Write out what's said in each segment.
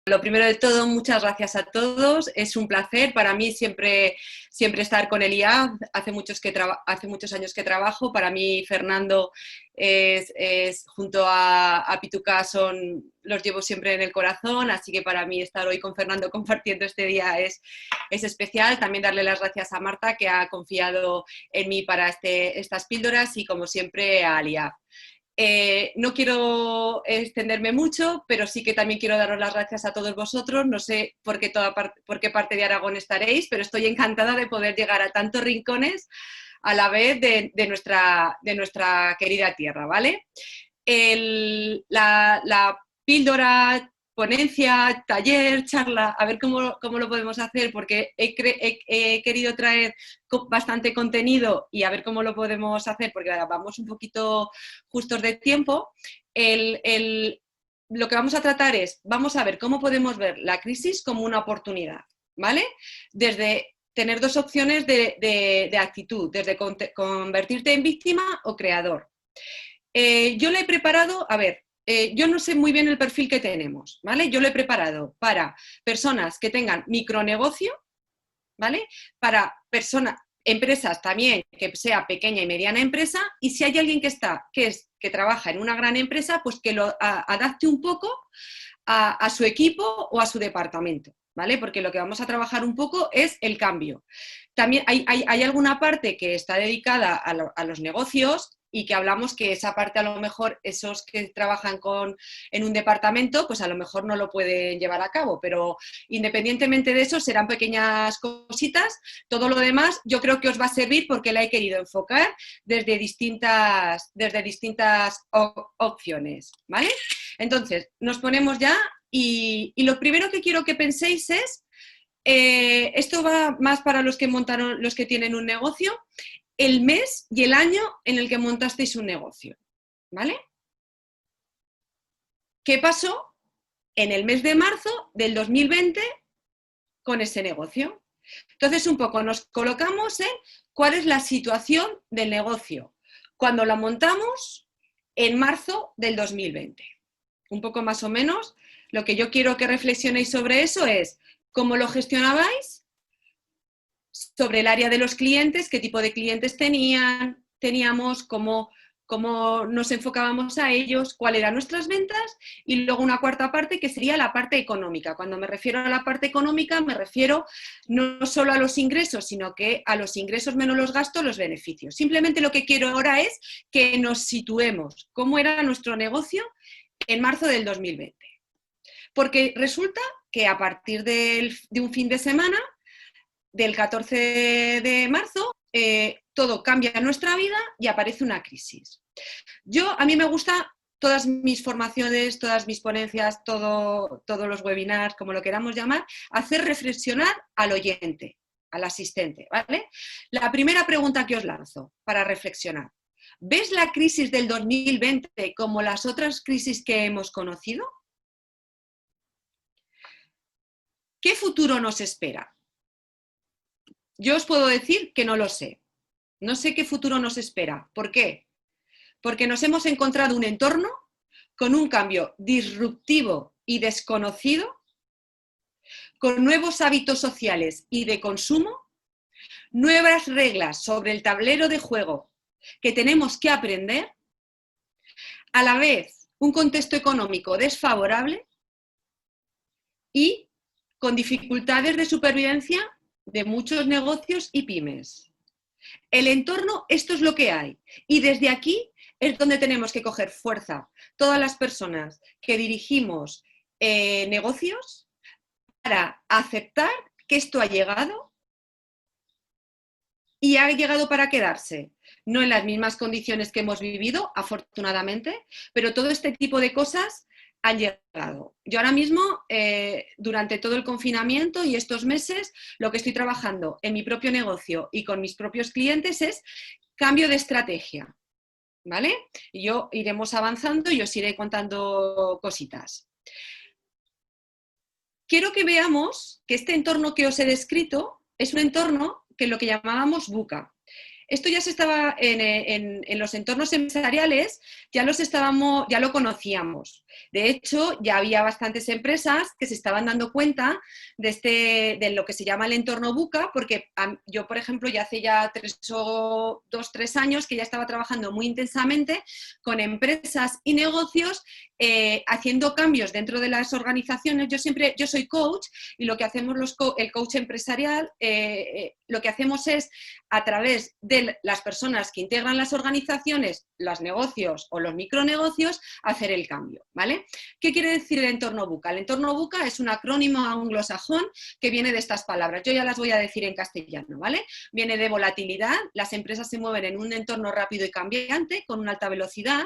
Lo primero de todo, muchas gracias a todos. Es un placer para mí siempre estar con el IAF. Hace muchos años que trabajo. Para mí, Fernando, junto a Pituca, los llevo siempre en el corazón. Así que para mí estar hoy con Fernando compartiendo este día es especial. También darle las gracias a Marta, que ha confiado en mí para estas píldoras, y como siempre al IAF. No quiero extenderme mucho, pero sí que también quiero daros las gracias a todos vosotros. No sé por qué parte de Aragón estaréis, pero estoy encantada de poder llegar a tantos rincones a la vez de nuestra querida tierra, ¿vale? La píldora, ponencia, taller, charla, a ver cómo lo podemos hacer, porque he querido traer bastante contenido y a ver cómo lo podemos hacer, porque vamos un poquito justos de tiempo. Lo que vamos a tratar vamos a ver cómo podemos ver la crisis como una oportunidad, ¿vale? Desde tener dos opciones de actitud, desde convertirte en víctima o creador. Yo le he preparado, yo no sé muy bien el perfil que tenemos, ¿vale? Yo lo he preparado para personas que tengan micronegocio, ¿vale? Para empresas también, que sea pequeña y mediana empresa, y si hay alguien que trabaja en una gran empresa, pues que lo adapte un poco a su equipo o a su departamento, ¿vale? Porque lo que vamos a trabajar un poco es el cambio. También hay alguna parte que está dedicada a los negocios, y que hablamos que esa parte, a lo mejor esos que trabajan en un departamento, pues a lo mejor no lo pueden llevar a cabo, pero independientemente de eso serán pequeñas cositas. Todo lo demás yo creo que os va a servir, porque la he querido enfocar desde distintas opciones, ¿vale? Entonces, nos ponemos ya, y lo primero que quiero que penséis es, esto va más para los que tienen un negocio, el mes y el año en el que montasteis un negocio, ¿vale? ¿Qué pasó en el mes de marzo del 2020 con ese negocio? Entonces, un poco nos colocamos en cuál es la situación del negocio cuando la montamos en marzo del 2020. Un poco más o menos, lo que yo quiero que reflexionéis sobre eso es cómo lo gestionabais, sobre el área de los clientes, qué tipo de clientes teníamos, cómo nos enfocábamos a ellos, cuáles eran nuestras ventas, y luego una cuarta parte que sería la parte económica. Cuando me refiero a la parte económica, me refiero no solo a los ingresos, sino que a los ingresos menos los gastos, los beneficios. Simplemente lo que quiero ahora es que nos situemos cómo era nuestro negocio en marzo del 2020. Porque resulta que a partir de un fin de semana, del 14 de marzo, todo cambia en nuestra vida y aparece una crisis. A mí me gusta, todas mis formaciones, todas mis ponencias, todos los webinars, como lo queramos llamar, hacer reflexionar al oyente, al asistente, ¿vale? La primera pregunta que os lanzo para reflexionar: ¿ves la crisis del 2020 como las otras crisis que hemos conocido? ¿Qué futuro nos espera? Yo os puedo decir que no lo sé. No sé qué futuro nos espera. ¿Por qué? Porque nos hemos encontrado un entorno con un cambio disruptivo y desconocido, con nuevos hábitos sociales y de consumo, nuevas reglas sobre el tablero de juego que tenemos que aprender, a la vez un contexto económico desfavorable y con dificultades de supervivencia de muchos negocios y pymes. El entorno, esto es lo que hay, y desde aquí es donde tenemos que coger fuerza todas las personas que dirigimos negocios, para aceptar que esto ha llegado, y ha llegado para quedarse. No en las mismas condiciones que hemos vivido, afortunadamente, pero todo este tipo de cosas han llegado. Yo ahora mismo, durante todo el confinamiento y estos meses, lo que estoy trabajando en mi propio negocio y con mis propios clientes es cambio de estrategia, ¿vale? Y iremos avanzando y os iré contando cositas. Quiero que veamos que este entorno que os he descrito es un entorno que lo que llamábamos VUCA. Esto ya se estaba en los entornos empresariales, ya lo conocíamos. De hecho, ya había bastantes empresas que se estaban dando cuenta de lo que se llama el entorno VUCA, porque yo, por ejemplo, ya hace ya 3 años que ya estaba trabajando muy intensamente con empresas y negocios haciendo cambios dentro de las organizaciones. Yo soy coach y lo que hacemos el coach empresarial, lo que hacemos es, a través de las personas que integran las organizaciones, los negocios o los micronegocios, hacer el cambio, ¿vale? ¿Qué quiere decir el entorno VUCA? El entorno VUCA es un acrónimo anglosajón que viene de estas palabras. Yo ya las voy a decir en castellano, ¿vale? Viene de volatilidad, las empresas se mueven en un entorno rápido y cambiante, con una alta velocidad.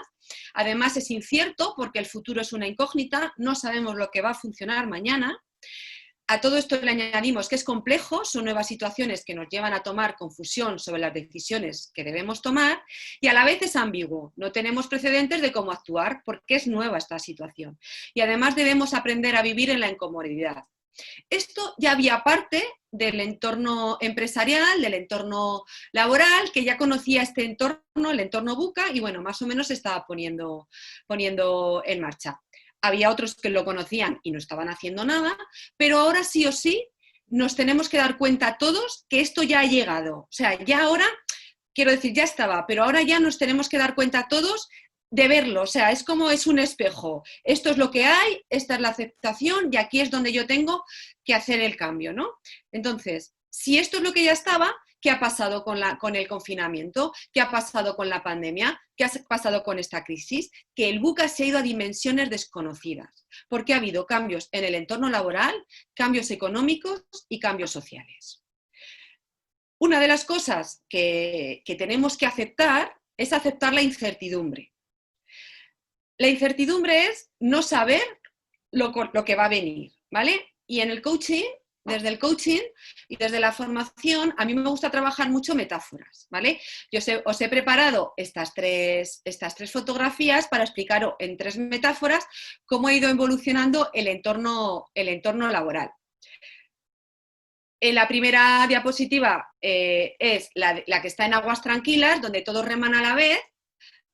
Además es incierto porque el futuro es una incógnita, no sabemos lo que va a funcionar mañana. A todo esto le añadimos que es complejo, son nuevas situaciones que nos llevan a tomar confusión sobre las decisiones que debemos tomar y a la vez es ambiguo, no tenemos precedentes de cómo actuar porque es nueva esta situación. Y además debemos aprender a vivir en la incomodidad. Esto ya había parte del entorno empresarial, del entorno laboral, que ya conocía este entorno, el entorno VUCA, y bueno, más o menos se estaba poniendo en marcha. Había otros que lo conocían y no estaban haciendo nada, pero ahora sí o sí nos tenemos que dar cuenta todos que esto ya ha llegado. O sea, ya ahora, quiero decir, ya estaba, pero ahora ya nos tenemos que dar cuenta todos de verlo. O sea, es como es un espejo. Esto es lo que hay, esta es la aceptación y aquí es donde yo tengo que hacer el cambio, ¿no? Entonces, si esto es lo que ya estaba, ¿qué ha pasado con el confinamiento? ¿Qué ha pasado con la pandemia? ¿Qué ha pasado con esta crisis? Que el VUCA se ha ido a dimensiones desconocidas, porque ha habido cambios en el entorno laboral, cambios económicos y cambios sociales. Una de las cosas que tenemos que aceptar es aceptar la incertidumbre. La incertidumbre es no saber lo que va a venir, ¿vale? Y en el coaching, desde el coaching y desde la formación, a mí me gusta trabajar mucho metáforas, ¿vale? Os he preparado estas tres fotografías para explicaros en 3 metáforas cómo ha ido evolucionando el entorno laboral. En la primera diapositiva es la que está en aguas tranquilas, donde todos reman a la vez,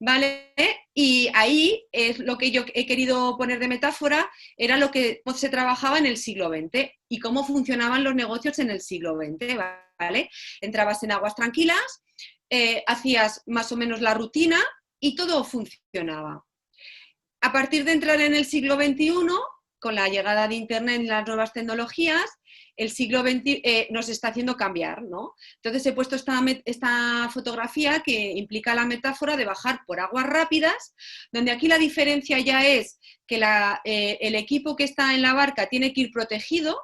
¿vale? Y ahí es lo que yo he querido poner de metáfora, era lo que se trabajaba en el siglo XX y cómo funcionaban los negocios en el siglo XX, ¿vale? Entrabas en aguas tranquilas, hacías más o menos la rutina y todo funcionaba. A partir de entrar en el siglo XXI, con la llegada de Internet y las nuevas tecnologías, el siglo XX nos está haciendo cambiar, ¿no? Entonces he puesto esta fotografía que implica la metáfora de bajar por aguas rápidas, donde aquí la diferencia ya es que el equipo que está en la barca tiene que ir protegido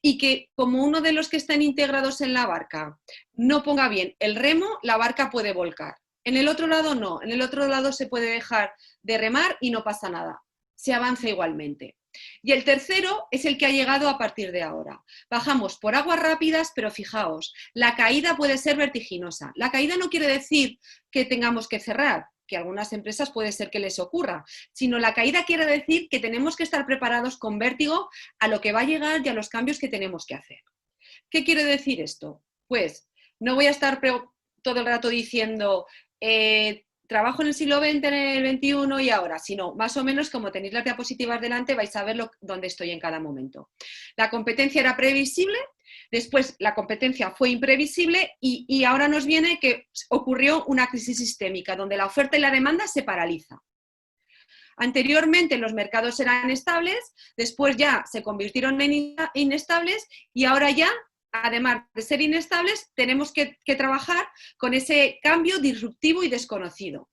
y que como uno de los que están integrados en la barca no ponga bien el remo, la barca puede volcar. En el otro lado no, en el otro lado se puede dejar de remar y no pasa nada, se avanza igualmente. Y el tercero es el que ha llegado a partir de ahora. Bajamos por aguas rápidas, pero fijaos, la caída puede ser vertiginosa. La caída no quiere decir que tengamos que cerrar, que a algunas empresas puede ser que les ocurra, sino la caída quiere decir que tenemos que estar preparados con vértigo a lo que va a llegar y a los cambios que tenemos que hacer. ¿Qué quiere decir esto? Pues no voy a estar todo el rato diciendo trabajo en el siglo XX, en el XXI y ahora, sino más o menos como tenéis las diapositivas delante vais a ver dónde estoy en cada momento. La competencia era previsible, después la competencia fue imprevisible y ahora nos viene que ocurrió una crisis sistémica donde la oferta y la demanda se paraliza. Anteriormente los mercados eran estables, después ya se convirtieron en inestables y ahora ya, además de ser inestables, tenemos que trabajar con ese cambio disruptivo y desconocido.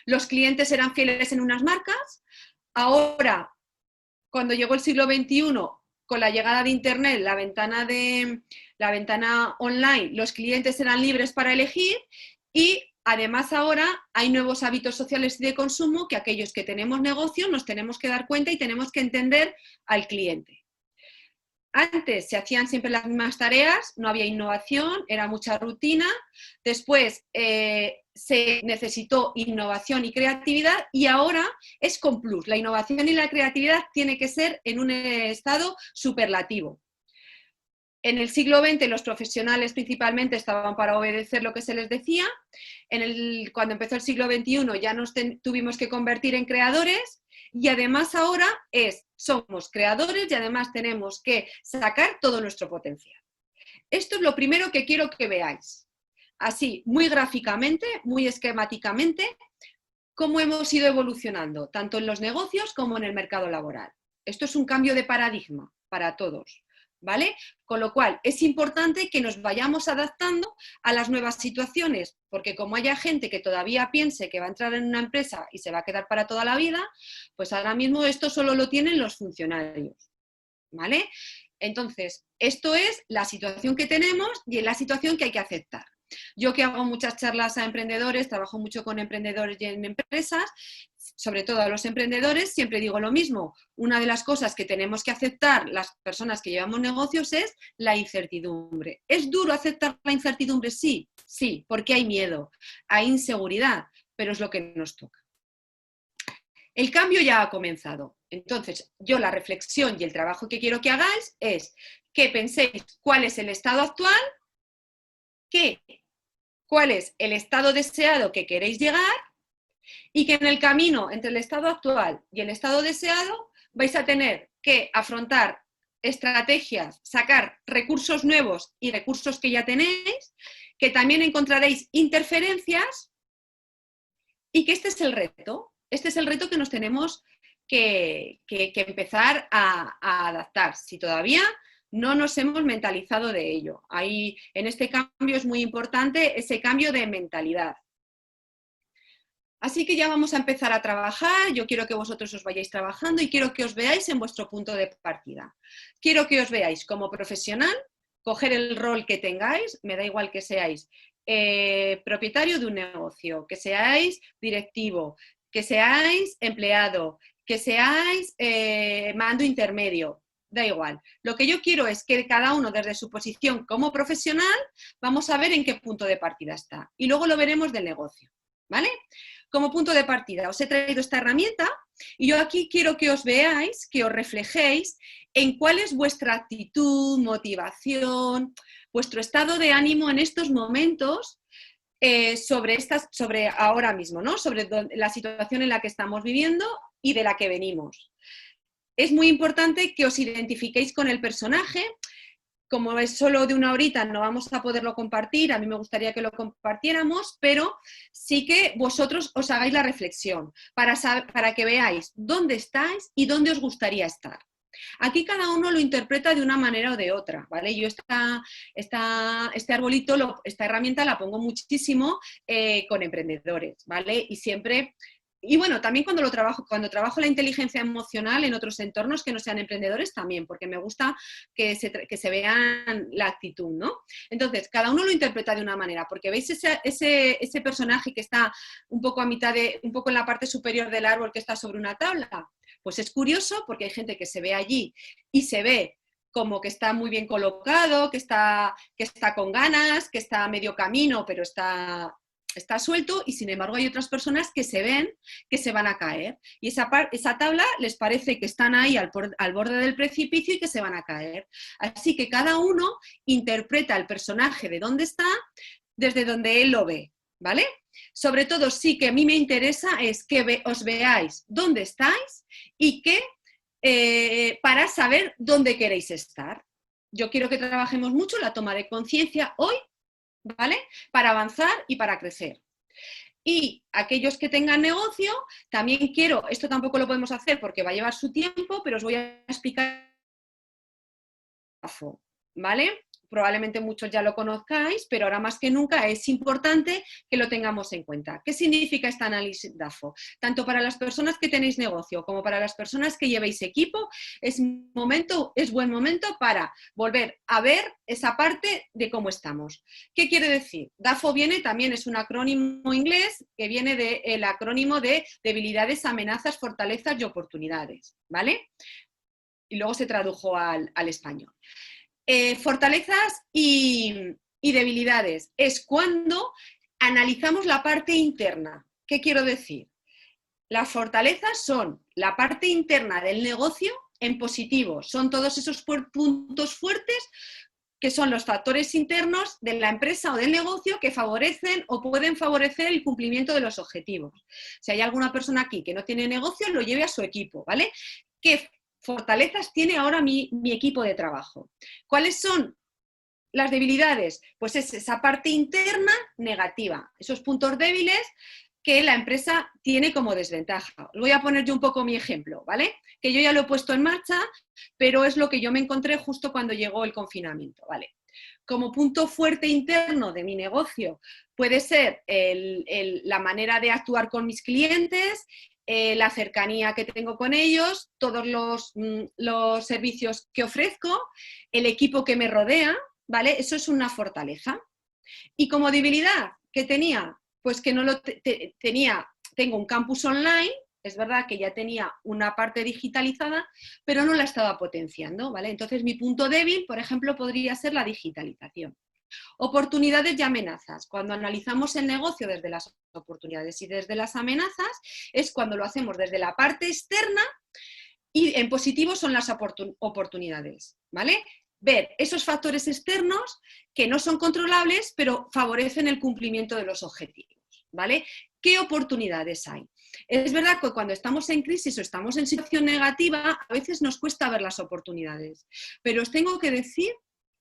Los clientes eran fieles en unas marcas, ahora, cuando llegó el siglo XXI, con la llegada de Internet, la ventana online, los clientes eran libres para elegir y además ahora hay nuevos hábitos sociales y de consumo que aquellos que tenemos negocio nos tenemos que dar cuenta y tenemos que entender al cliente. Antes se hacían siempre las mismas tareas, no había innovación, era mucha rutina. Después se necesitó innovación y creatividad y ahora es con plus. La innovación y la creatividad tiene que ser en un estado superlativo. En el siglo XX los profesionales principalmente estaban para obedecer lo que se les decía. Cuando empezó el siglo XXI ya nos tuvimos que convertir en creadores Y además ahora somos creadores y además tenemos que sacar todo nuestro potencial. Esto es lo primero que quiero que veáis. Así, muy gráficamente, muy esquemáticamente, cómo hemos ido evolucionando, tanto en los negocios como en el mercado laboral. Esto es un cambio de paradigma para todos, ¿vale? Con lo cual, es importante que nos vayamos adaptando a las nuevas situaciones, porque como haya gente que todavía piense que va a entrar en una empresa y se va a quedar para toda la vida, pues ahora mismo esto solo lo tienen los funcionarios, ¿vale? Entonces, esto es la situación que tenemos y es la situación que hay que aceptar. Yo que hago muchas charlas a emprendedores, trabajo mucho con emprendedores y en empresas, sobre todo a los emprendedores, siempre digo lo mismo. Una de las cosas que tenemos que aceptar las personas que llevamos negocios es la incertidumbre. ¿Es duro aceptar la incertidumbre? Sí, sí, porque hay miedo, hay inseguridad, pero es lo que nos toca. El cambio ya ha comenzado. Entonces, yo la reflexión y el trabajo que quiero que hagáis es que penséis cuál es el estado actual, cuál es el estado deseado que queréis llegar y que en el camino entre el estado actual y el estado deseado vais a tener que afrontar estrategias, sacar recursos nuevos y recursos que ya tenéis, que también encontraréis interferencias y que este es el reto. Este es el reto que nos tenemos que empezar a adaptar. Si todavía no nos hemos mentalizado de ello. Ahí, en este cambio es muy importante ese cambio de mentalidad. Así que ya vamos a empezar a trabajar. Yo quiero que vosotros os vayáis trabajando y quiero que os veáis en vuestro punto de partida. Quiero que os veáis como profesional, coger el rol que tengáis, me da igual que seáis propietario de un negocio, que seáis directivo, que seáis empleado, que seáis mando intermedio, da igual. Lo que yo quiero es que cada uno desde su posición como profesional vamos a ver en qué punto de partida está y luego lo veremos del negocio, ¿vale? Como punto de partida os he traído esta herramienta y yo aquí quiero que os veáis, que os reflejéis en cuál es vuestra actitud, motivación, vuestro estado de ánimo en estos momentos sobre ahora mismo, ¿no? Sobre la situación en la que estamos viviendo y de la que venimos. Es muy importante que os identifiquéis con el personaje. Como es solo de una horita, no vamos a poderlo compartir, a mí me gustaría que lo compartiéramos, pero sí que vosotros os hagáis la reflexión para que veáis dónde estáis y dónde os gustaría estar. Aquí cada uno lo interpreta de una manera o de otra, ¿vale? Yo este arbolito, esta herramienta la pongo muchísimo con emprendedores, ¿vale? Y siempre... Y bueno, también cuando trabajo la inteligencia emocional en otros entornos que no sean emprendedores también, porque me gusta que se vean la actitud, ¿no? Entonces, cada uno lo interpreta de una manera, porque veis ese personaje que está un poco un poco en la parte superior del árbol que está sobre una tabla. Pues es curioso porque hay gente que se ve allí y se ve como que está muy bien colocado, que está con ganas, que está a medio camino, pero está suelto, y sin embargo hay otras personas que se ven que se van a caer y esa tabla les parece que están ahí al borde del precipicio y que se van a caer. Así que cada uno interpreta el personaje de dónde está desde donde él lo ve, ¿vale? Sobre todo sí que a mí me interesa es que os veáis dónde estáis y para saber dónde queréis estar. Yo quiero que trabajemos mucho la toma de conciencia hoy, ¿vale? Para avanzar y para crecer. Y aquellos que tengan negocio, también quiero, esto tampoco lo podemos hacer porque va a llevar su tiempo, pero os voy a explicar, ¿vale? Probablemente muchos ya lo conozcáis, pero ahora más que nunca es importante que lo tengamos en cuenta. ¿Qué significa este análisis DAFO? Tanto para las personas que tenéis negocio como para las personas que llevéis equipo, es buen momento para volver a ver esa parte de cómo estamos. ¿Qué quiere decir? DAFO también es un acrónimo inglés que viene del acrónimo de debilidades, amenazas, fortalezas y oportunidades, ¿vale? Y luego se tradujo al español. Fortalezas y debilidades es cuando analizamos la parte interna. ¿Qué quiero decir? Las fortalezas son la parte interna del negocio en positivo, son todos esos puntos fuertes que son los factores internos de la empresa o del negocio que favorecen o pueden favorecer el cumplimiento de los objetivos. Si hay alguna persona aquí que no tiene negocio, lo lleve a su equipo, ¿vale? ¿Qué fortalezas tiene ahora mi equipo de trabajo? ¿Cuáles son las debilidades? Pues es esa parte interna negativa, esos puntos débiles que la empresa tiene como desventaja. Voy a poner yo un poco mi ejemplo, ¿vale? Que yo ya lo he puesto en marcha, pero es lo que yo me encontré justo cuando llegó el confinamiento, ¿vale? Como punto fuerte interno de mi negocio puede ser la manera de actuar con mis clientes, la cercanía que tengo con ellos, todos los servicios que ofrezco, el equipo que me rodea, ¿vale? Eso es una fortaleza. Y como debilidad, ¿qué tenía? Pues que no lo tengo un campus online, es verdad que ya tenía una parte digitalizada, pero no la estaba potenciando, ¿vale? Entonces mi punto débil, por ejemplo, podría ser la digitalización. Oportunidades y amenazas. Cuando analizamos el negocio desde las oportunidades y desde las amenazas, es cuando lo hacemos desde la parte externa y en positivo son las oportunidades, ¿vale? Ver esos factores externos que no son controlables, pero favorecen el cumplimiento de los objetivos, ¿vale? ¿Qué oportunidades hay? Es verdad que cuando estamos en crisis o estamos en situación negativa, a veces nos cuesta ver las oportunidades, pero os tengo que decir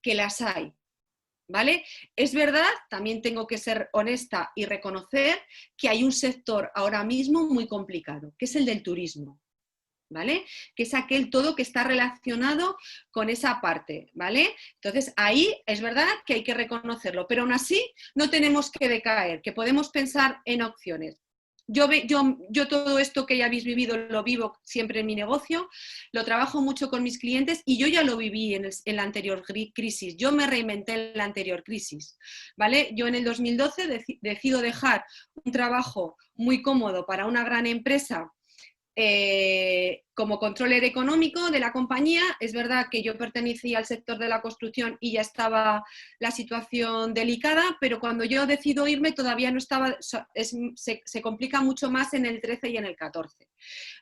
que las hay, ¿vale? Es verdad, también tengo que ser honesta y reconocer que hay un sector ahora mismo muy complicado, que es el del turismo, ¿vale? Que es aquel todo que está relacionado con esa parte, ¿vale? Entonces, ahí es verdad que hay que reconocerlo, pero aún así no tenemos que decaer, que podemos pensar en opciones. Yo todo esto que ya habéis vivido lo vivo siempre en mi negocio, lo trabajo mucho con mis clientes y yo ya lo viví en la anterior crisis, yo me reinventé en la anterior crisis, ¿vale? Yo en el 2012 decido dejar un trabajo muy cómodo para una gran empresa como controller económico de la compañía. Es verdad que yo pertenecía al sector de la construcción y ya estaba la situación delicada, pero cuando yo decido irme todavía no estaba, se complica mucho más en el 13 y en el 14,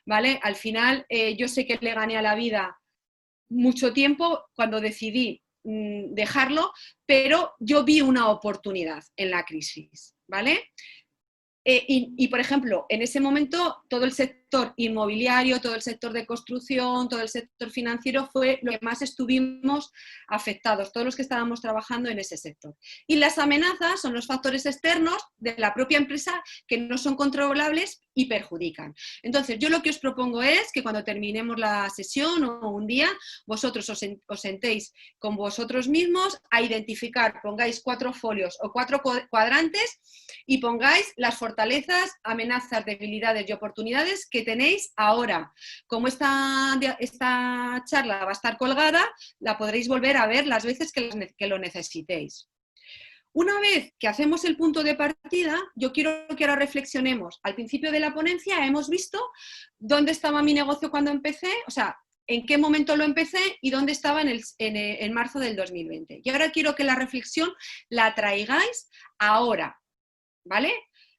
¿vale? Al final yo sé que le gané a la vida mucho tiempo cuando decidí dejarlo, pero yo vi una oportunidad en la crisis, ¿vale? Por ejemplo, en ese momento todo el sector inmobiliario, todo el sector de construcción, todo el sector financiero fue lo que más estuvimos afectados, todos los que estábamos trabajando en ese sector. Y las amenazas son los factores externos de la propia empresa que no son controlables y perjudican. Entonces, yo lo que os propongo es que cuando terminemos la sesión o un día, vosotros os sentéis con vosotros mismos a identificar, pongáis 4 folios o 4 cuadrantes y pongáis las fortalezas, amenazas, debilidades y oportunidades que tenéis ahora. Como esta charla va a estar colgada, la podréis volver a ver las veces que lo necesitéis. Una vez que hacemos el punto de partida, yo quiero que ahora reflexionemos. Al principio de la ponencia hemos visto dónde estaba mi negocio cuando empecé, o sea, en qué momento lo empecé y dónde estaba en marzo del 2020. Y ahora quiero que la reflexión la traigáis ahora, ¿vale?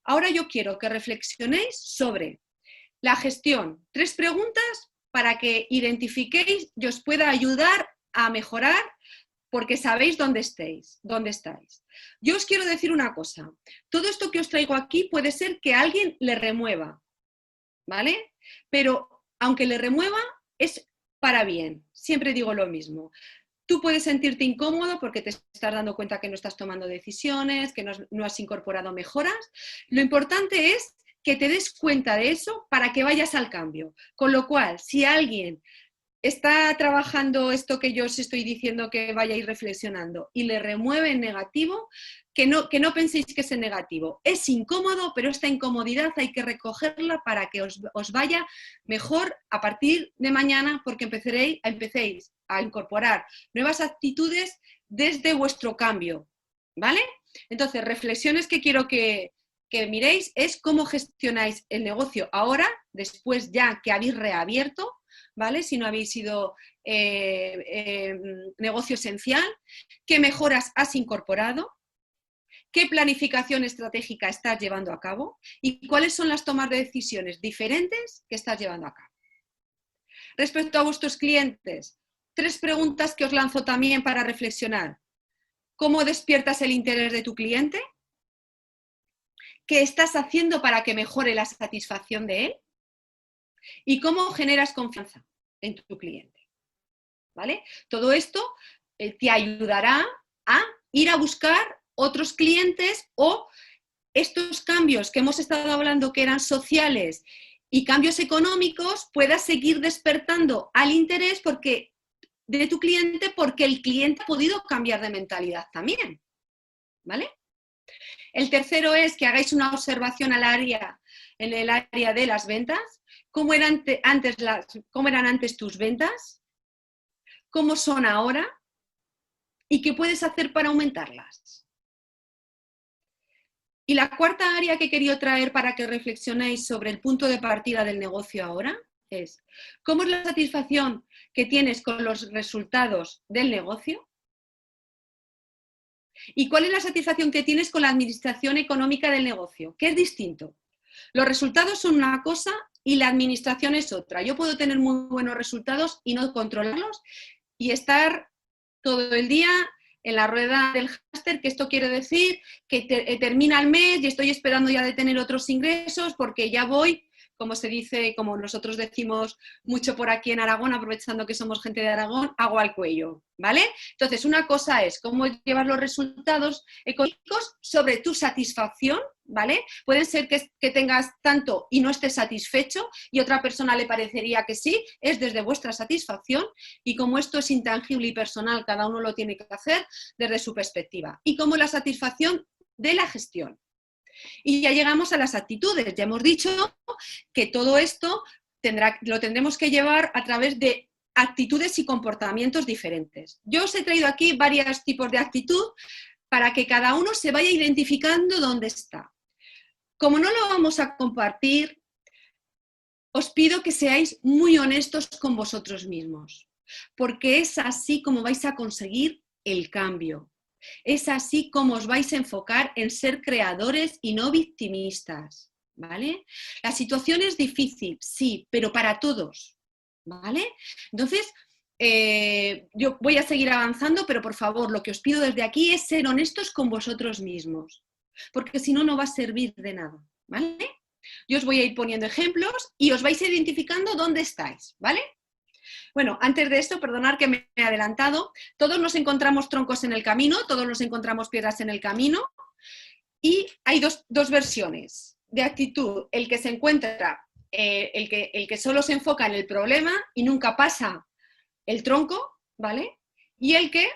Ahora yo quiero que reflexionéis sobre la gestión. 3 preguntas para que identifiquéis y os pueda ayudar a mejorar porque sabéis dónde estáis. Yo os quiero decir una cosa. Todo esto que os traigo aquí puede ser que alguien le remueva, ¿vale? Pero aunque le remueva, es para bien. Siempre digo lo mismo. Tú puedes sentirte incómodo porque te estás dando cuenta que no estás tomando decisiones, que no has incorporado mejoras. Lo importante es que te des cuenta de eso para que vayas al cambio. Con lo cual, si alguien está trabajando esto que yo os estoy diciendo que vayáis reflexionando y le remueve en negativo, que no penséis que es en negativo. Es incómodo, pero esta incomodidad hay que recogerla para que os vaya mejor a partir de mañana, porque empecéis a incorporar nuevas actitudes desde vuestro cambio, ¿vale? Entonces, reflexiones que quiero que miréis es cómo gestionáis el negocio ahora, después ya que habéis reabierto, ¿vale? Si no habéis sido negocio esencial, qué mejoras has incorporado, qué planificación estratégica estás llevando a cabo y cuáles son las tomas de decisiones diferentes que estás llevando a cabo. Respecto a vuestros clientes, 3 preguntas que os lanzo también para reflexionar. ¿Cómo despiertas el interés de tu cliente? ¿Qué estás haciendo para que mejore la satisfacción de él? ¿Y cómo generas confianza en tu cliente? ¿Vale? Todo esto te ayudará a ir a buscar otros clientes o estos cambios que hemos estado hablando que eran sociales y cambios económicos puedas seguir despertando al interés de tu cliente porque el cliente ha podido cambiar de mentalidad también. ¿Vale? El tercero es que hagáis una observación en el área de las ventas. ¿Cómo eran antes tus ventas? ¿Cómo son ahora? ¿Y qué puedes hacer para aumentarlas? Y la cuarta área que he querido traer para que reflexionéis sobre el punto de partida del negocio ahora es ¿cómo es la satisfacción que tienes con los resultados del negocio? ¿Y cuál es la satisfacción que tienes con la administración económica del negocio? ¿Qué es distinto? Los resultados son una cosa y la administración es otra. Yo puedo tener muy buenos resultados y no controlarlos y estar todo el día en la rueda del hámster, que esto quiere decir que termina el mes y estoy esperando ya de tener otros ingresos porque ya voy, como se dice, como nosotros decimos mucho por aquí en Aragón, aprovechando que somos gente de Aragón, agua al cuello, ¿vale? Entonces, una cosa es cómo llevar los resultados económicos sobre tu satisfacción, ¿vale? Pueden ser que tengas tanto y no estés satisfecho y otra persona le parecería que sí, es desde vuestra satisfacción y como esto es intangible y personal, cada uno lo tiene que hacer desde su perspectiva. Y como la satisfacción de la gestión. Y ya llegamos a las actitudes. Ya hemos dicho que todo esto lo tendremos que llevar a través de actitudes y comportamientos diferentes. Yo os he traído aquí varios tipos de actitud para que cada uno se vaya identificando dónde está. Como no lo vamos a compartir, os pido que seáis muy honestos con vosotros mismos, porque es así como vais a conseguir el cambio. Es así como os vais a enfocar en ser creadores y no victimistas, ¿vale? La situación es difícil, sí, pero para todos, ¿vale? Entonces, yo voy a seguir avanzando, pero por favor, lo que os pido desde aquí es ser honestos con vosotros mismos, porque si no, no va a servir de nada, ¿vale? Yo os voy a ir poniendo ejemplos y os vais identificando dónde estáis, ¿vale? Bueno, antes de esto, perdonad que me he adelantado, todos nos encontramos troncos en el camino, todos nos encontramos piedras en el camino y hay dos versiones de actitud. El que se encuentra, el que solo se enfoca en el problema y nunca pasa el tronco, ¿vale? Y el que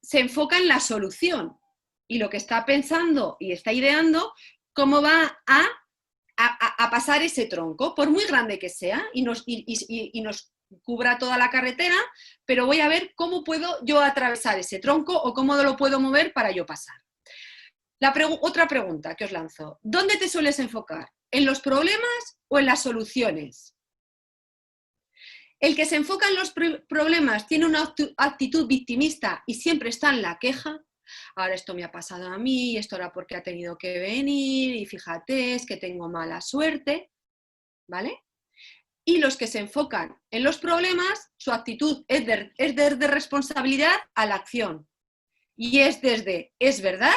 se enfoca en la solución y lo que está pensando y está ideando cómo va a pasar ese tronco, por muy grande que sea, y nos cubra toda la carretera, pero voy a ver cómo puedo yo atravesar ese tronco o cómo lo puedo mover para yo pasar. Otra pregunta que os lanzo. ¿Dónde te sueles enfocar? ¿En los problemas o en las soluciones? El que se enfoca en los problemas tiene una actitud victimista y siempre está en la queja. Ahora esto me ha pasado a mí, esto era porque ha tenido que venir y fíjate, es que tengo mala suerte, ¿vale? Y los que se enfocan en los problemas, su actitud es desde responsabilidad a la acción. Y es desde, es verdad,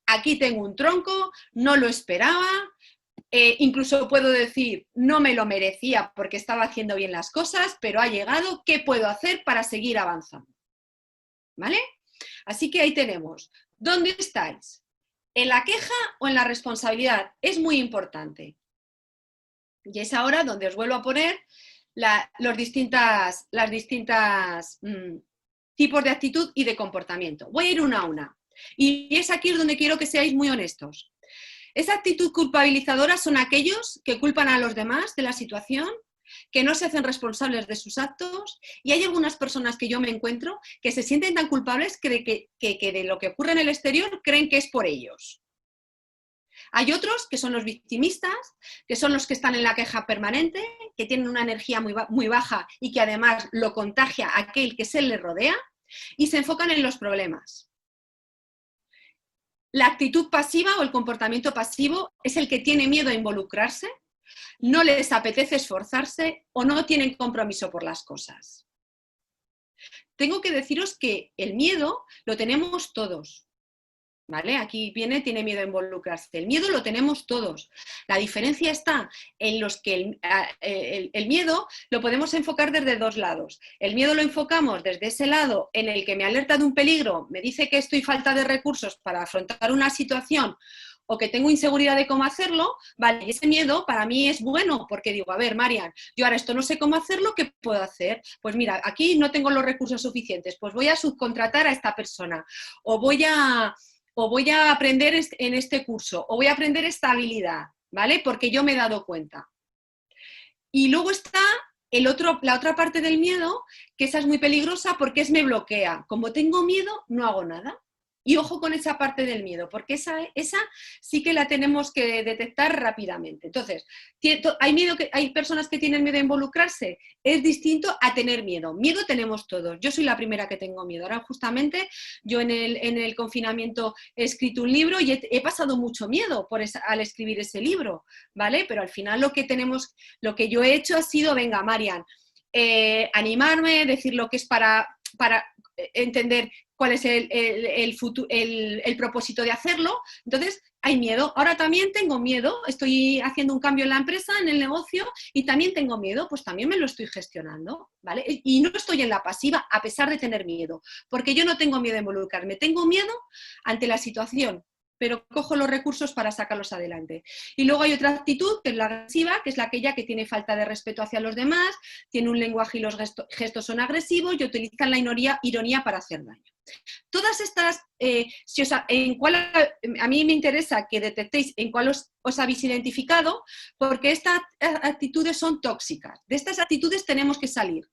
aquí tengo un tronco, no lo esperaba, incluso puedo decir, no me lo merecía porque estaba haciendo bien las cosas, pero ha llegado, ¿qué puedo hacer para seguir avanzando? ¿Vale? Así que ahí tenemos, ¿dónde estáis? ¿En la queja o en la responsabilidad? Es muy importante. Y es ahora donde os vuelvo a poner las distintas tipos de actitud y de comportamiento. Voy a ir una a una. Y es aquí donde quiero que seáis muy honestos. Esa actitud culpabilizadora son aquellos que culpan a los demás de la situación, que no se hacen responsables de sus actos, y hay algunas personas que yo me encuentro que se sienten tan culpables que de lo que ocurre en el exterior creen que es por ellos. Hay otros que son los victimistas, que son los que están en la queja permanente, que tienen una energía muy baja y que además lo contagia a aquel que se le rodea y se enfocan en los problemas. La actitud pasiva o el comportamiento pasivo es el que tiene miedo a involucrarse, no les apetece esforzarse o no tienen compromiso por las cosas. tengo que deciros que el miedo lo tenemos todos. ¿Vale? Aquí tiene miedo a involucrarse. El miedo lo tenemos todos. La diferencia está en los que el miedo lo podemos enfocar desde dos lados. El miedo lo enfocamos desde ese lado en el que me alerta de un peligro, me dice que estoy falta de recursos para afrontar una situación o que tengo inseguridad de cómo hacerlo, vale, y ese miedo para mí es bueno, porque digo, a ver, Marian, yo ahora esto no sé cómo hacerlo, ¿qué puedo hacer? Pues mira, aquí no tengo los recursos suficientes, pues voy a subcontratar a esta persona, o voy a aprender en este curso, o voy a aprender esta habilidad, ¿vale? Porque yo me he dado cuenta. Y luego está la otra parte del miedo, que esa es muy peligrosa porque me bloquea. Como tengo miedo, no hago nada. Y ojo con esa parte del miedo, porque esa sí que la tenemos que detectar rápidamente. Entonces, hay personas que tienen miedo a involucrarse, es distinto a tener miedo. Miedo tenemos todos. Yo soy la primera que tengo miedo. Ahora justamente yo en el confinamiento he escrito un libro y he pasado mucho miedo al escribir ese libro, ¿vale? Pero al final lo que yo he hecho ha sido, venga, Marian, animarme, decir lo que es para entender cuál es el propósito de hacerlo. Entonces, hay miedo. Ahora también tengo miedo, estoy haciendo un cambio en la empresa, en el negocio, y también tengo miedo, pues también me lo estoy gestionando, ¿vale? Y no estoy en la pasiva a pesar de tener miedo, porque yo no tengo miedo a involucrarme, tengo miedo ante la situación, pero cojo los recursos para sacarlos adelante. Y luego hay otra actitud, que es la agresiva, que es aquella que tiene falta de respeto hacia los demás, tiene un lenguaje y los gestos son agresivos y utilizan la ironía para hacer daño. Todas estas, a mí me interesa que detectéis en cuál os habéis identificado, porque estas actitudes son tóxicas. De estas actitudes tenemos que salir.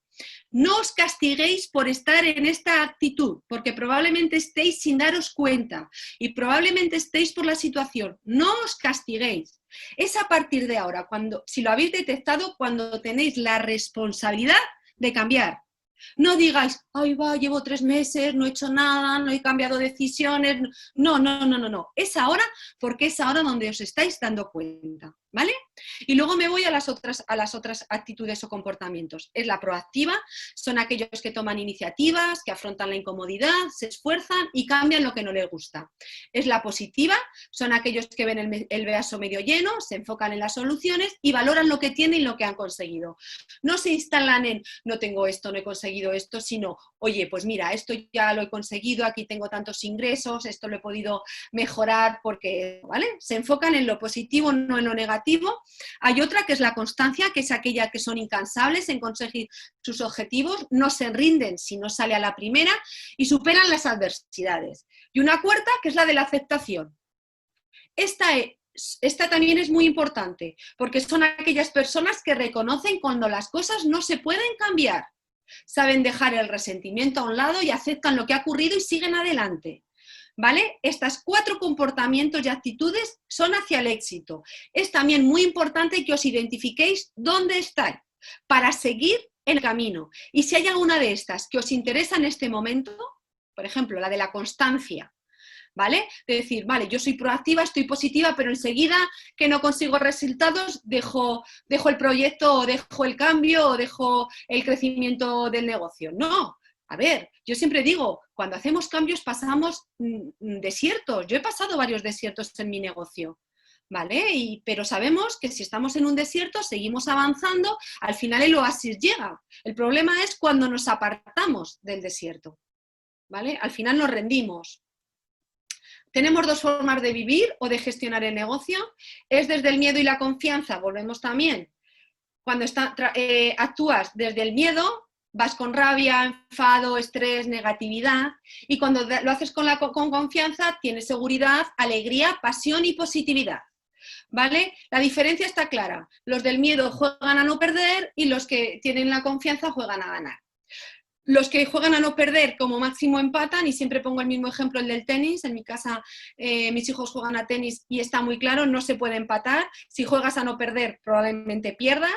No os castiguéis por estar en esta actitud, porque probablemente estéis sin daros cuenta y probablemente estéis por la situación. No os castiguéis. Es a partir de ahora, si lo habéis detectado, cuando tenéis la responsabilidad de cambiar. No digáis, ay va, llevo 3 meses, no he hecho nada, no he cambiado decisiones. No. Es ahora, porque es ahora donde os estáis dando cuenta, ¿vale? Y luego me voy a las otras actitudes o comportamientos. Es la proactiva, son aquellos que toman iniciativas, que afrontan la incomodidad, se esfuerzan y cambian lo que no les gusta. Es la positiva, son aquellos que ven el vaso medio lleno, se enfocan en las soluciones y valoran lo que tienen y lo que han conseguido. No se instalan en, no tengo esto, no he conseguido esto, sino, oye, pues mira, esto ya lo he conseguido, aquí tengo tantos ingresos, esto lo he podido mejorar porque, ¿vale? Se enfocan en lo positivo, no en lo negativo. Hay otra que es la constancia, que es aquella que son incansables en conseguir sus objetivos, no se rinden si no sale a la primera y superan las adversidades. Y una cuarta que es la de la aceptación. Esta también es muy importante, porque son aquellas personas que reconocen cuando las cosas no se pueden cambiar. Saben dejar el resentimiento a un lado y aceptan lo que ha ocurrido y siguen adelante. ¿Vale? Estos 4 comportamientos y actitudes son hacia el éxito. Es también muy importante que os identifiquéis dónde estáis para seguir el camino. Y si hay alguna de estas que os interesa en este momento, por ejemplo, la de la constancia, ¿vale? De decir, vale, yo soy proactiva, estoy positiva, pero enseguida que no consigo resultados, dejo el proyecto o dejo el cambio o dejo el crecimiento del negocio. No, a ver, yo siempre digo, cuando hacemos cambios pasamos desiertos. Yo he pasado varios desiertos en mi negocio, ¿vale? Pero sabemos que si estamos en un desierto, seguimos avanzando, al final el oasis llega. El problema es cuando nos apartamos del desierto, ¿vale? Al final nos rendimos. Tenemos 2 formas de vivir o de gestionar el negocio. Es desde el miedo y la confianza, volvemos también. Cuando actúas desde el miedo, vas con rabia, enfado, estrés, negatividad, y cuando lo haces con confianza, tienes seguridad, alegría, pasión y positividad. ¿Vale? La diferencia está clara. Los del miedo juegan a no perder y los que tienen la confianza juegan a ganar. Los que juegan a no perder como máximo empatan, y siempre pongo el mismo ejemplo, el del tenis. En mi casa mis hijos juegan a tenis y está muy claro, no se puede empatar. Si juegas a no perder, probablemente pierdas.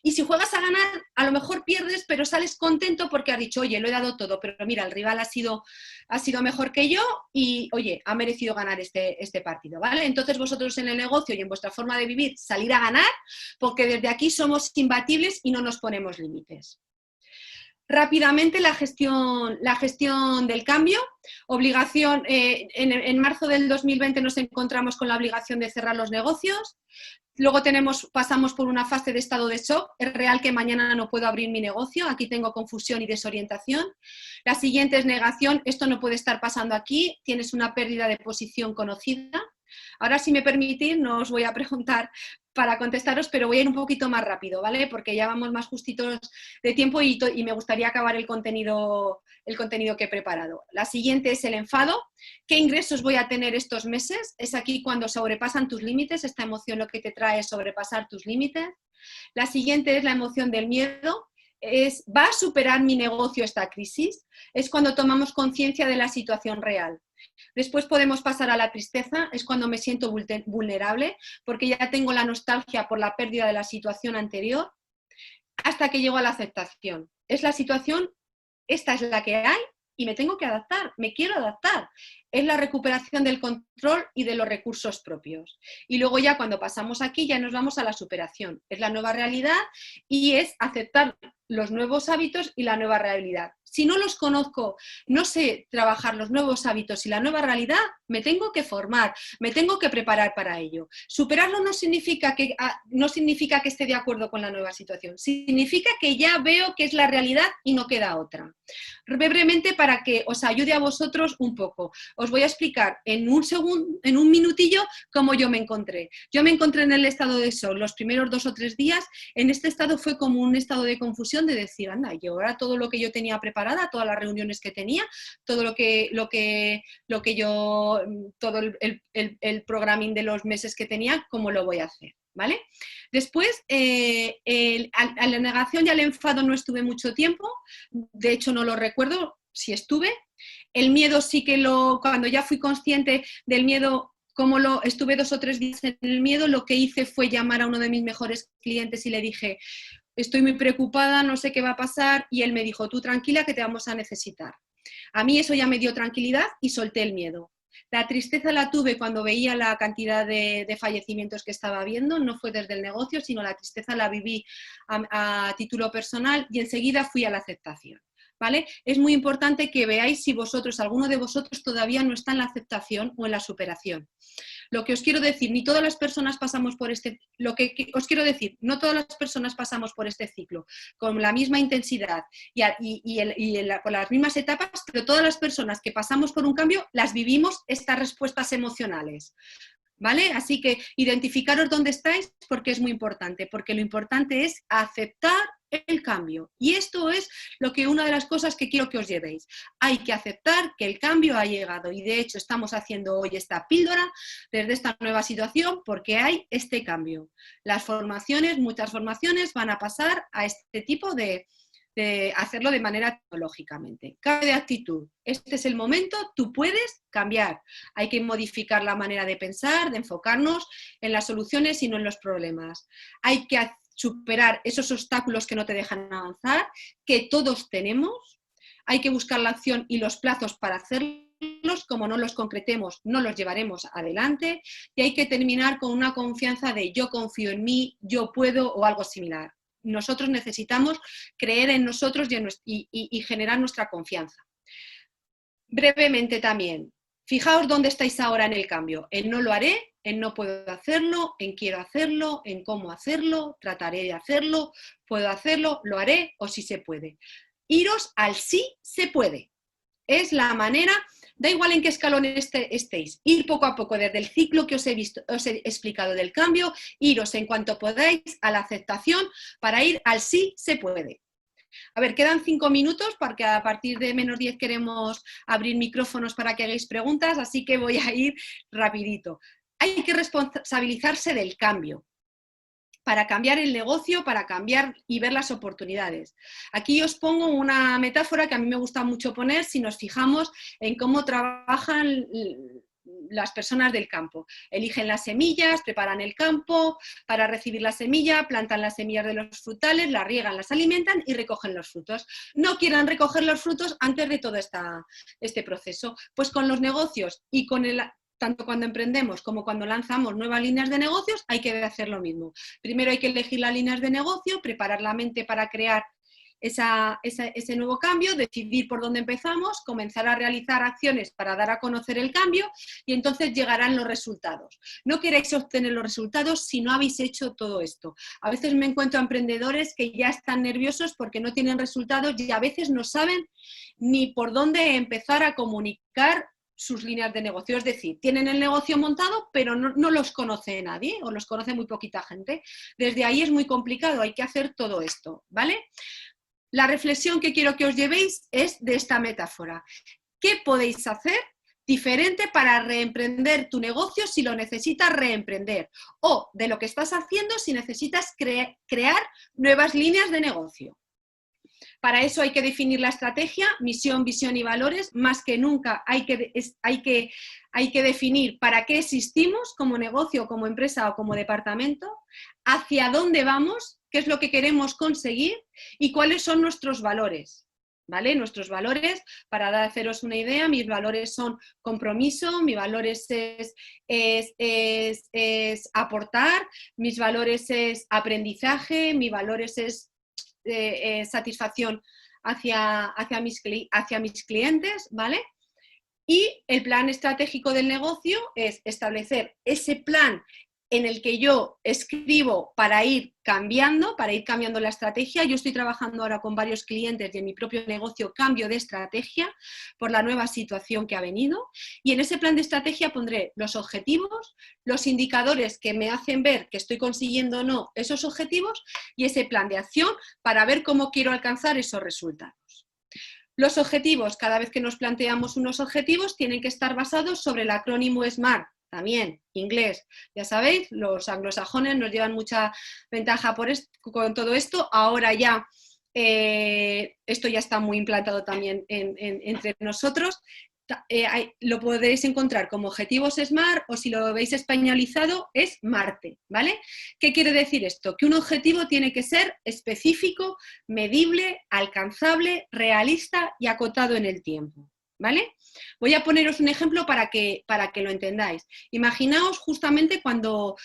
Y si juegas a ganar, a lo mejor pierdes, pero sales contento porque has dicho, oye, lo he dado todo, pero mira, el rival ha sido mejor que yo y, oye, ha merecido ganar este partido, ¿vale? Entonces vosotros en el negocio y en vuestra forma de vivir, salir a ganar, porque desde aquí somos imbatibles y no nos ponemos límites. Rápidamente la gestión del cambio. Obligación, en marzo del 2020 nos encontramos con la obligación de cerrar los negocios. Luego pasamos por una fase de estado de shock. Es real que mañana no puedo abrir mi negocio, aquí tengo confusión y desorientación. La siguiente es negación, esto no puede estar pasando aquí, tienes una pérdida de posición conocida. Ahora, si me permitís, no os voy a preguntar para contestaros, pero voy a ir un poquito más rápido, ¿vale? Porque ya vamos más justitos de tiempo y me gustaría acabar el contenido que he preparado. La siguiente es el enfado. ¿Qué ingresos voy a tener estos meses? Es aquí cuando sobrepasan tus límites, esta emoción lo que te trae es sobrepasar tus límites. La siguiente es la emoción del miedo. ¿Va a superar mi negocio esta crisis? Es cuando tomamos conciencia de la situación real. Después podemos pasar a la tristeza, es cuando me siento vulnerable, porque ya tengo la nostalgia por la pérdida de la situación anterior, hasta que llego a la aceptación. Es la situación, esta es la que hay y me tengo que adaptar, me quiero adaptar. Es la recuperación del control y de los recursos propios. Y luego ya cuando pasamos aquí ya nos vamos a la superación. Es la nueva realidad y es aceptar los nuevos hábitos y la nueva realidad. Si no los conozco, no sé trabajar los nuevos hábitos y la nueva realidad, me tengo que formar, me tengo que preparar para ello. Superarlo no significa que esté de acuerdo con la nueva situación, significa que ya veo que es la realidad y no queda otra. Brevemente, para que os ayude a vosotros un poco, os voy a explicar en un minutillo cómo yo me encontré. Yo me encontré en el estado de shock los primeros 2 o 3 días. En este estado fue como un estado de confusión de decir, anda, y ahora todo lo que yo tenía preparada, todas las reuniones que tenía, todo todo el programming de los meses que tenía, ¿cómo lo voy a hacer? ¿Vale? Después, a la negación y al enfado no estuve mucho tiempo, de hecho no lo recuerdo si estuve. El miedo sí que cuando ya fui consciente del miedo, estuve 2 o 3 días en el miedo, lo que hice fue llamar a uno de mis mejores clientes y le dije, estoy muy preocupada, no sé qué va a pasar, y él me dijo, tú tranquila que te vamos a necesitar. A mí eso ya me dio tranquilidad y solté el miedo. La tristeza la tuve cuando veía la cantidad de fallecimientos que estaba viendo, no fue desde el negocio, sino la tristeza la viví a título personal y enseguida fui a la aceptación. ¿Vale? Es muy importante que veáis si alguno de vosotros todavía no está en la aceptación o en la superación. Lo que os quiero decir, no todas las personas pasamos por este ciclo con la misma intensidad con las mismas etapas, pero todas las personas que pasamos por un cambio las vivimos estas respuestas emocionales. ¿Vale? Así que identificaros dónde estáis porque es muy importante, porque lo importante es aceptar el cambio. Y esto es una de las cosas que quiero que os llevéis. Hay que aceptar que el cambio ha llegado y de hecho estamos haciendo hoy esta píldora desde esta nueva situación porque hay este cambio. Muchas formaciones van a pasar a este tipo de hacerlo de manera tecnológicamente. Cambio de actitud. Este es el momento, tú puedes cambiar. Hay que modificar la manera de pensar, de enfocarnos en las soluciones y no en los problemas. Hay que superar esos obstáculos que no te dejan avanzar, que todos tenemos. Hay que buscar la acción y los plazos para hacerlos. Como no los concretemos, no los llevaremos adelante. Y hay que terminar con una confianza de yo confío en mí, yo puedo o algo similar. Nosotros necesitamos creer en nosotros y generar nuestra confianza. Brevemente también, fijaos dónde estáis ahora en el cambio. En no lo haré, en no puedo hacerlo, en quiero hacerlo, en cómo hacerlo, trataré de hacerlo, puedo hacerlo, lo haré o sí se puede. Iros al sí se puede. Es la manera, da igual en qué escalón estéis, ir poco a poco desde el ciclo que os he explicado del cambio, iros en cuanto podáis a la aceptación para ir al sí se puede. A ver, quedan 5 minutos porque a partir de menos 10 queremos abrir micrófonos para que hagáis preguntas, así que voy a ir rapidito. Hay que responsabilizarse del cambio. Para cambiar el negocio, para cambiar y ver las oportunidades. Aquí os pongo una metáfora que a mí me gusta mucho poner si nos fijamos en cómo trabajan las personas del campo. Eligen las semillas, preparan el campo para recibir la semilla, plantan las semillas de los frutales, las riegan, las alimentan y recogen los frutos. No quieran recoger los frutos antes de todo este proceso. Pues con los negocios y con tanto cuando emprendemos como cuando lanzamos nuevas líneas de negocios, hay que hacer lo mismo. Primero hay que elegir las líneas de negocio, preparar la mente para crear ese nuevo cambio, decidir por dónde empezamos, comenzar a realizar acciones para dar a conocer el cambio y entonces llegarán los resultados. No queréis obtener los resultados si no habéis hecho todo esto. A veces me encuentro a emprendedores que ya están nerviosos porque no tienen resultados y a veces no saben ni por dónde empezar a comunicar sus líneas de negocio, es decir, tienen el negocio montado pero no los conoce nadie o los conoce muy poquita gente. Desde ahí es muy complicado, hay que hacer todo esto, ¿vale? La reflexión que quiero que os llevéis es de esta metáfora. ¿Qué podéis hacer diferente para reemprender tu negocio si lo necesitas reemprender? O de lo que estás haciendo si necesitas crear nuevas líneas de negocio. Para eso hay que definir la estrategia, misión, visión y valores. Más que nunca hay que definir para qué existimos como negocio, como empresa o como departamento, hacia dónde vamos, qué es lo que queremos conseguir y cuáles son nuestros valores. ¿Vale? Nuestros valores, para haceros una idea, mis valores son compromiso, mis valores es aportar, mis valores es aprendizaje, mis valores es satisfacción hacia mis clientes, ¿vale? Y el plan estratégico del negocio es establecer ese plan en el que yo escribo para ir cambiando la estrategia. Yo estoy trabajando ahora con varios clientes y en mi propio negocio cambio de estrategia por la nueva situación que ha venido. Y en ese plan de estrategia pondré los objetivos, los indicadores que me hacen ver que estoy consiguiendo o no esos objetivos y ese plan de acción para ver cómo quiero alcanzar esos resultados. Los objetivos, cada vez que nos planteamos unos objetivos, tienen que estar basados sobre el acrónimo SMART. También, inglés. Ya sabéis, los anglosajones nos llevan mucha ventaja con todo esto. Ahora ya, esto ya está muy implantado también entre nosotros. Lo podréis encontrar como objetivos SMART o si lo veis españolizado es Marte, ¿vale? ¿Qué quiere decir esto? Que un objetivo tiene que ser específico, medible, alcanzable, realista y acotado en el tiempo. ¿Vale? Voy a poneros un ejemplo para que lo entendáis. Imaginaos justamente cuando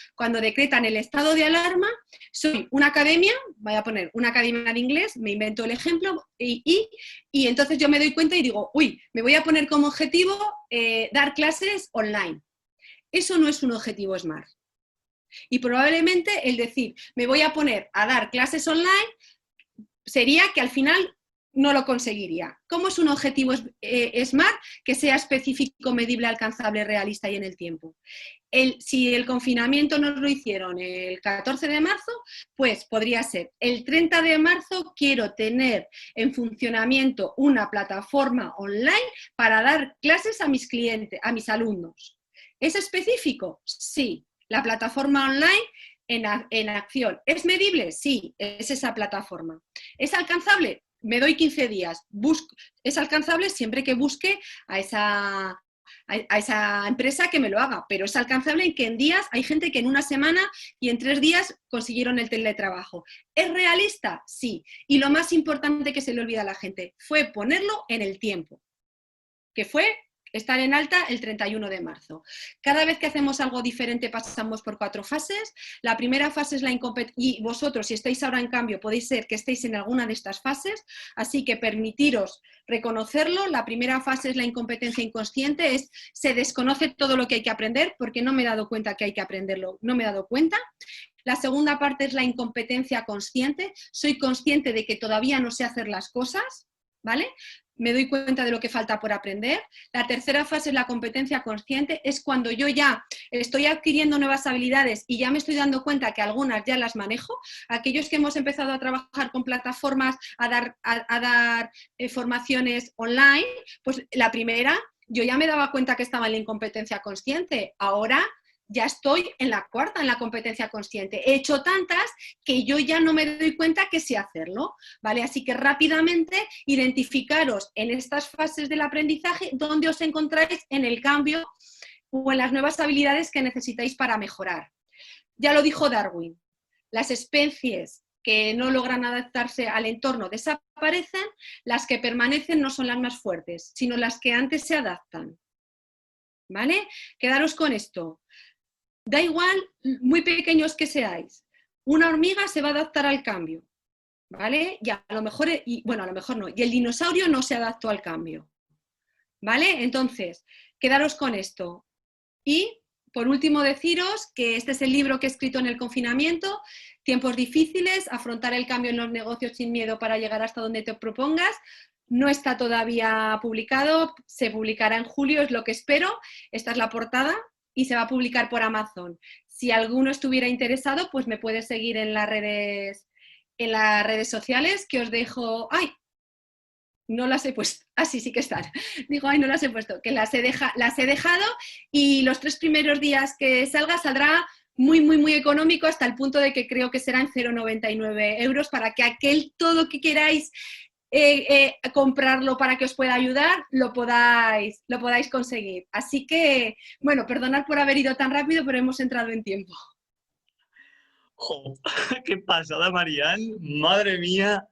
decretan el estado de alarma, soy una academia, voy a poner una academia de inglés, me invento el ejemplo y entonces yo me doy cuenta y digo, uy, me voy a poner como objetivo dar clases online. Eso no es un objetivo SMART. Y probablemente el decir, me voy a poner a dar clases online sería que al final no lo conseguiría. ¿Cómo es un objetivo SMART que sea específico, medible, alcanzable, realista y en el tiempo? Si el confinamiento nos lo hicieron el 14 de marzo, pues podría ser el 30 de marzo quiero tener en funcionamiento una plataforma online para dar clases a mis clientes, a mis alumnos. ¿Es específico? Sí. La plataforma online en acción. ¿Es medible? Sí, es esa plataforma. ¿Es alcanzable? Me doy 15 días. Es alcanzable siempre que busque a esa empresa que me lo haga, pero es alcanzable en que en días, hay gente que en una semana y en 3 días consiguieron el teletrabajo. ¿Es realista? Sí. Y lo más importante que se le olvida a la gente fue ponerlo en el tiempo, que fue estar en alta el 31 de marzo. Cada vez que hacemos algo diferente pasamos por 4 fases. La primera fase es la incompetencia, y vosotros si estáis ahora en cambio podéis ser que estéis en alguna de estas fases, así que permitiros reconocerlo. La primera fase es la incompetencia inconsciente, se desconoce todo lo que hay que aprender porque no me he dado cuenta que hay que aprenderlo, no me he dado cuenta. La segunda parte es la incompetencia consciente, soy consciente de que todavía no sé hacer las cosas, ¿vale? Me doy cuenta de lo que falta por aprender. La tercera fase es la competencia consciente, es cuando yo ya estoy adquiriendo nuevas habilidades y ya me estoy dando cuenta que algunas ya las manejo. Aquellos que hemos empezado a trabajar con plataformas, a dar formaciones online, pues la primera, yo ya me daba cuenta que estaba en la incompetencia consciente. Ahora ya estoy en la cuarta, en la competencia consciente. He hecho tantas que yo ya no me doy cuenta que sé hacerlo, ¿vale? Así que rápidamente identificaros en estas fases del aprendizaje dónde os encontráis en el cambio o en las nuevas habilidades que necesitáis para mejorar. Ya lo dijo Darwin, las especies que no logran adaptarse al entorno desaparecen, las que permanecen no son las más fuertes, sino las que antes se adaptan, ¿vale? Quedaros con esto. Da igual muy pequeños que seáis, una hormiga se va a adaptar al cambio. ¿vale? Y a lo mejor, bueno, a lo mejor no, y el dinosaurio no se adaptó al cambio, ¿vale? Entonces, quedaros con esto. Y, por último, deciros que este es el libro que he escrito en el confinamiento, Tiempos difíciles, afrontar el cambio en los negocios sin miedo para llegar hasta donde te propongas. No está todavía publicado, se publicará en julio, es lo que espero. Esta es la portada y se va a publicar por Amazon. Si alguno estuviera interesado, pues me puede seguir en las redes sociales, que os dejo... ¡Ay! No las he puesto. Ah, sí que están. Digo, ay, no las he puesto. Que las he dejado y los 3 primeros días que saldrá muy, muy, muy económico, hasta el punto de que creo que serán 0,99 € para que aquel todo que queráis comprarlo para que os pueda ayudar, lo podáis conseguir. Así que, bueno, perdonad por haber ido tan rápido, pero hemos entrado en tiempo. ¡Jo! ¡Qué pasada, Marian! ¡Madre mía!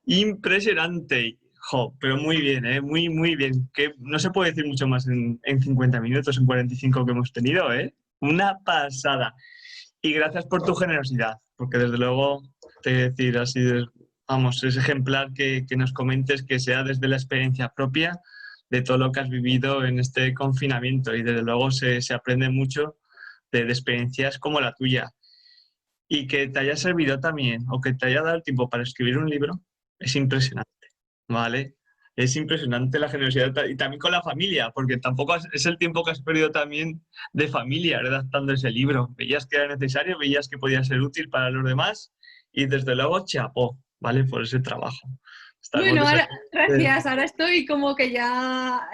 Impresionante. Jo, pero muy bien, ¿eh? Muy, muy bien. Que no se puede decir mucho más en 50 minutos, en 45 que hemos tenido, ¿eh? Una pasada. Y gracias por tu generosidad, porque desde luego, te voy a decir así, vamos, es ejemplar que nos comentes que sea desde la experiencia propia de todo lo que has vivido en este confinamiento. Y desde luego se aprende mucho de experiencias como la tuya. Y que te haya servido también, o que te haya dado el tiempo para escribir un libro, es impresionante, ¿vale? Es impresionante la generosidad y también con la familia, porque tampoco es el tiempo que has perdido también de familia redactando ese libro. Veías que era necesario, veías que podía ser útil para los demás y desde luego chapó, ¿vale? Por ese trabajo. Estamos Bueno, ahora, de- gracias. Ahora estoy como que ya,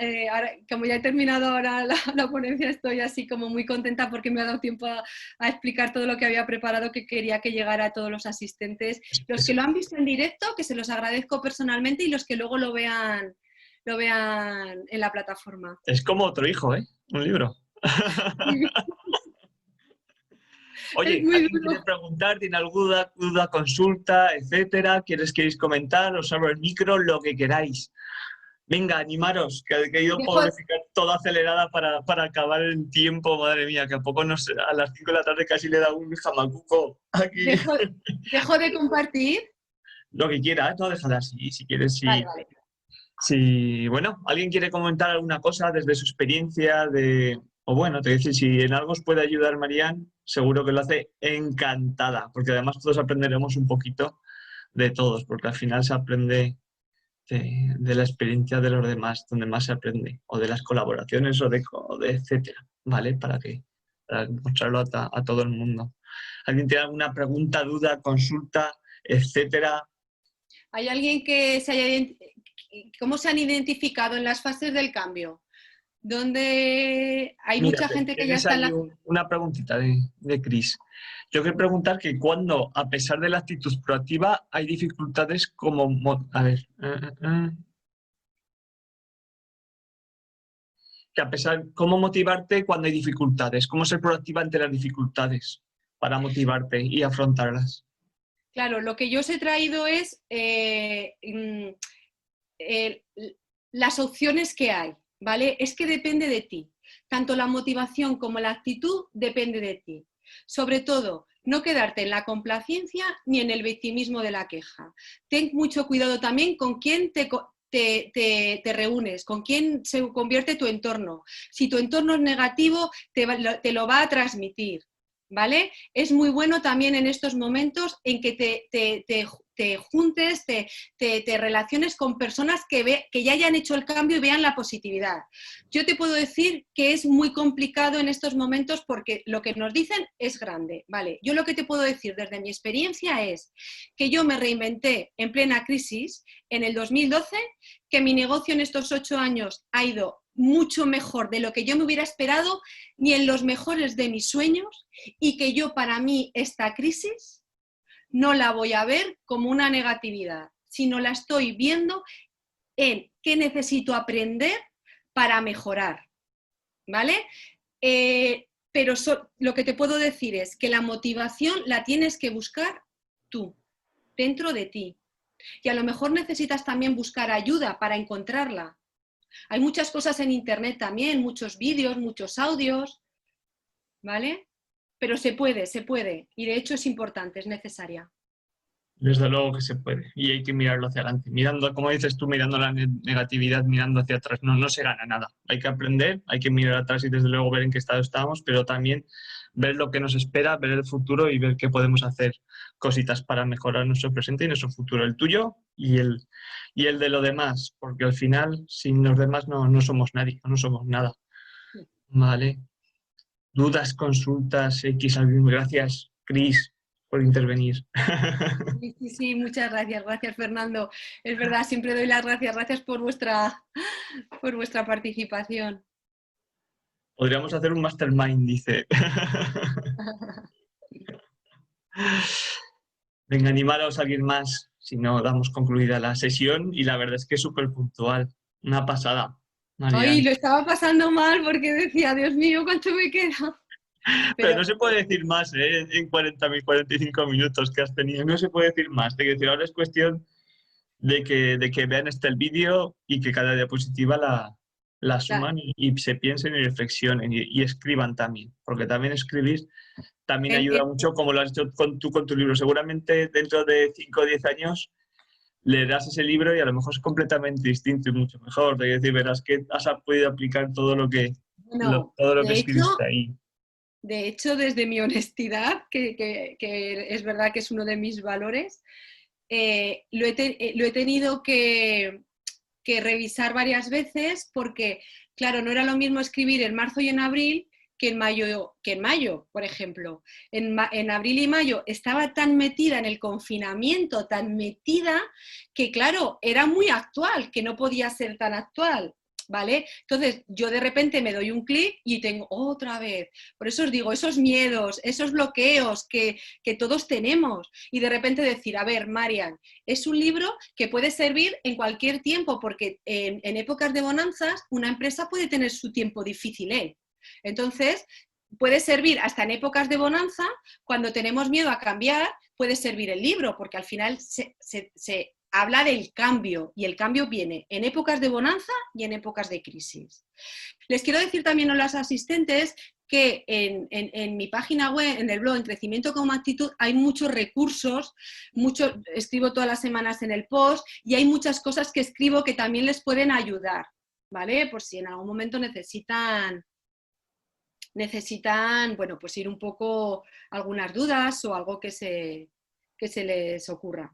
como ya he terminado ahora la ponencia, estoy así como muy contenta porque me ha dado tiempo a explicar todo lo que había preparado, que quería que llegara a todos los asistentes. Los que es, lo han visto en directo, que se los agradezco personalmente, y los que luego lo vean en la plataforma. es como otro hijo, ¿eh? Un libro. Es Oye, muy ¿alguien quiere duro. preguntar? ¿Tiene alguna duda, consulta, etcétera? ¿Queréis comentar? Os abro el micro, lo que queráis. Venga, animaros, que he querido Dejo, publicar toda acelerada para acabar el tiempo, madre mía, que a poco no sé, a las 5 de la tarde casi le da un jamacuco aquí. dejo, dejo de compartir. Lo que quieras, no déjala así, si quieres, Vale, vale. si, bueno, alguien quiere comentar alguna cosa desde su experiencia, o bueno, te decir, si en algo os puede ayudar Marian, seguro que lo hace encantada, porque además todos aprenderemos un poquito de todos, porque al final se aprende de la experiencia de los demás, donde más se aprende, o de las colaboraciones, o de etcétera, ¿vale? Para mostrarlo a todo el mundo. ¿Alguien tiene alguna pregunta, duda, consulta, etcétera? ¿Hay alguien que cómo se han identificado en las fases del cambio? Donde hay Mira, mucha gente que ya tienes está en ahí la... una preguntita de Chris. Yo quiero preguntar que cuando, a pesar de la actitud proactiva, hay dificultades como... A ver... que a pesar, ¿cómo motivarte cuando hay dificultades? ¿Cómo ser proactiva ante las dificultades para motivarte y afrontarlas? Claro, lo que yo os he traído es eh, las opciones que hay, ¿vale? Es que depende de ti. Tanto la motivación como la actitud depende de ti. Sobre todo, no quedarte en la complacencia ni en el victimismo de la queja. Ten mucho cuidado también con quién te reúnes, con quién se convierte tu entorno. Si tu entorno es negativo, te lo va a transmitir, ¿vale? Es muy bueno también en estos momentos en que te juntes, te relaciones con personas que ya hayan hecho el cambio y vean la positividad. Yo te puedo decir que es muy complicado en estos momentos porque lo que nos dicen es grande, ¿vale? Yo lo que te puedo decir desde mi experiencia es que yo me reinventé en plena crisis en el 2012, que mi negocio en estos 8 años ha ido mucho mejor de lo que yo me hubiera esperado, ni en los mejores de mis sueños, y que yo, para mí, esta crisis no la voy a ver como una negatividad, sino la estoy viendo en qué necesito aprender para mejorar, ¿vale? Pero lo que te puedo decir es que la motivación la tienes que buscar tú, dentro de ti. Y a lo mejor necesitas también buscar ayuda para encontrarla. Hay muchas cosas en internet también, muchos vídeos, muchos audios, ¿vale? Pero se puede, y de hecho es importante, es necesaria. Desde luego que se puede y hay que mirarlo hacia adelante. Mirando, como dices tú, mirando la negatividad, mirando hacia atrás, no se gana nada. Hay que aprender, hay que mirar atrás y desde luego ver en qué estado estamos, pero también ver lo que nos espera, ver el futuro y ver qué podemos hacer cositas para mejorar nuestro presente y nuestro futuro, el tuyo y el de los demás, porque al final sin los demás no somos nadie, no somos nada. Vale. Dudas, consultas, X, gracias, Cris, por intervenir. Sí, sí, sí, muchas gracias, gracias Fernando. Es verdad, siempre doy las gracias, gracias por vuestra participación. Podríamos hacer un mastermind, dice. Venga, animaros a alguien más, si no damos concluida la sesión y la verdad es que es súper puntual. Una pasada, Ay, Marian. lo estaba pasando mal porque decía, Dios mío, ¿cuánto me queda? Pero Pero no se puede decir más, ¿eh? En 45 minutos que has tenido. No se puede decir más. Te decir, ahora es cuestión de que vean el vídeo y que cada diapositiva la claro, suman y se piensen y reflexionen y escriban también. Porque también escribir también en- ayuda en- mucho, como lo has hecho con tu libro. Seguramente dentro de 5 o 10 años leerás ese libro y a lo mejor es completamente distinto y mucho mejor. Es decir, verás que has podido aplicar bueno, todo lo que escribiste ahí. de hecho, desde mi honestidad, que es verdad que es uno de mis valores, lo he tenido que revisar varias veces porque, claro, no era lo mismo escribir en marzo y en abril que en mayo, por ejemplo. En abril y mayo estaba tan metida en el confinamiento, tan metida, que claro, era muy actual, que no podía ser tan actual. ¿Vale? Entonces yo de repente me doy un clic y tengo otra vez. Por eso os digo, esos miedos, esos bloqueos que todos tenemos. Y de repente decir, a ver, Marian, es un libro que puede servir en cualquier tiempo, porque en épocas de bonanzas una empresa puede tener su tiempo difícil, ¿eh? Entonces, puede servir hasta en épocas de bonanza, cuando tenemos miedo a cambiar, puede servir el libro, porque al final se habla del cambio y el cambio viene en épocas de bonanza y en épocas de crisis. Les quiero decir también a las asistentes que en mi página web, en el blog, en Crecimiento como Actitud, hay muchos recursos, escribo todas las semanas en el post y hay muchas cosas que escribo que también les pueden ayudar, ¿vale? Por si en algún momento necesitan, bueno, pues ir un poco algunas dudas o algo que se les ocurra.